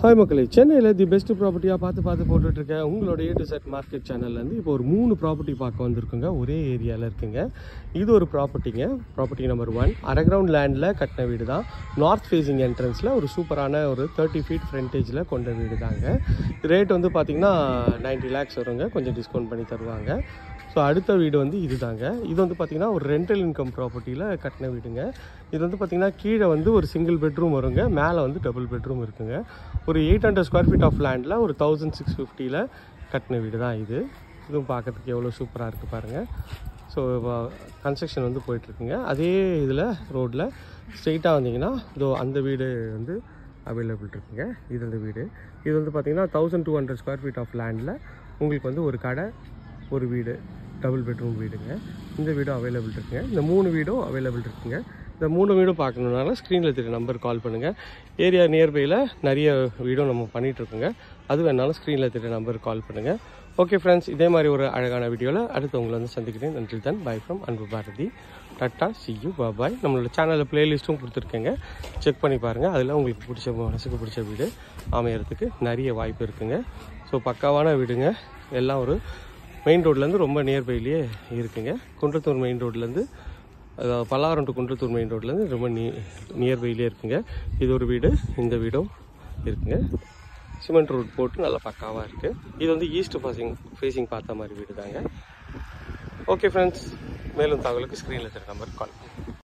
Hi மக்களே, சென்னையில் the best ப்ராப்பர்ட்டியாக பார்த்து போட்டுட்ருக்கேன் உங்களோட A to Z மார்க்கெட் சேனல்லேருந்து இப்போ ஒரு 3 ப்ராப்பர்ட்டி பார்க்க வந்திருக்குங்க. ஒரே ஏரியாவில் இருக்குங்க. இது ஒரு ப்ராப்பர்ட்டி நம்பர் 1 அரை கிரவுண்ட் லேண்டில் கட்டின வீடு தான். நார்த் ஃபேஸிங் என்ட்ரன்ஸில் ஒரு சூப்பரான ஒரு 30 ஃபீட் ஃப்ரண்டேஜில் கொண்ட வீடு தாங்க. ரேட் வந்து பார்த்திங்கன்னா 90 lakhs வருங்க. கொஞ்சம் டிஸ்கவுண்ட் பண்ணி தருவாங்க. ஸோ அடுத்த வீடு வந்து இது தாங்க. இது வந்து பார்த்திங்கன்னா ஒரு ரெண்டல் இன்கம் ப்ராப்பர்ட்டியில் கட்டின வீடுங்க. இது வந்து பார்த்திங்கன்னா கீழே வந்து ஒரு சிங்கிள் பெட்ரூம் வருங்க, மேலே வந்து டபுள் பெட்ரூம் இருக்குங்க. ஒரு 800 ஸ்கொயர் ஃபீட் ஆஃப் லேண்டில் ஒரு 1650 கட்டின வீடு தான் இது. இதுவும் பார்க்கறதுக்கு எவ்வளோ சூப்பராக இருக்குது பாருங்கள். ஸோ கன்ஸ்ட்ரக்ஷன் வந்து போயிட்டுருக்குங்க. அதே இதில் ரோட்டில் ஸ்ட்ரெயிட்டாக வந்தீங்கன்னா இதோ அந்த வீடு வந்து அவைலபிள் இருக்குங்க. இது அந்த வீடு. இது வந்து பார்த்திங்கன்னா 1200 ஸ்கொயர் ஃபீட் ஆஃப் லேண்டில் உங்களுக்கு வந்து ஒரு கடை, ஒரு வீடு, டபுள் பெட்ரூம் வீடுங்க. இந்த வீடும் அவைலபிள் இருக்குங்க. இந்த 3 வீடும் அவைலபிள் இருக்குங்க. இந்த 3 வீடும் பார்க்கணுன்னால ஸ்க்ரீனில் தெரிய நம்பர் கால் பண்ணுங்கள். ஏரியா நியர்பையில் நிறைய வீடும் நம்ம பண்ணிகிட்ருக்குங்க. அது வேணாலும் ஸ்க்ரீனில் தெரிய நம்பர் கால் பண்ணுங்கள். ஓகே ஃப்ரெண்ட்ஸ், இதே மாதிரி ஒரு அழகான வீடியோவில் அடுத்து உங்களை வந்து சந்திக்கிறேன். நன்றி தான். பை ஃப்ரம் அன்பு பாரதி. டாட்டா, see you, பாய். நம்மளோட சேனலில் ப்ளேலிஸ்ட்டும் கொடுத்துருக்கேங்க. செக் பண்ணி பாருங்கள். அதில் உங்களுக்கு பிடிச்ச மனசுக்கு பிடிச்ச வீடு அமையறதுக்கு நிறைய வாய்ப்பு இருக்குங்க. ஸோ பக்காவான வீடுங்க. எல்லாம் ஒரு மெயின் ரோட்லேருந்து ரொம்ப நியர்பைலேயே இருக்குங்க. குன்றத்தூர் மெயின் ரோட்லேருந்து, அதாவது பல்லாவரம் டு குன்றத்தூர் மெயின் ரோட்லேருந்து ரொம்ப நியர்பைலேயே இருக்குங்க. இது ஒரு வீடு, இந்த வீடும் இருக்குங்க. சிமெண்ட் ரோட் போட்டு நல்லா பக்காவாக இருக்குது. இது வந்து ஈஸ்ட் ஃபேஸிங் பார்த்த மாதிரி வீடு தாங்க. ஓகே ஃப்ரெண்ட்ஸ், மேலும் தகவலுக்கு ஸ்க்ரீனில் இருக்கிற நம்பருக்கு கால் பண்ணுங்கள்.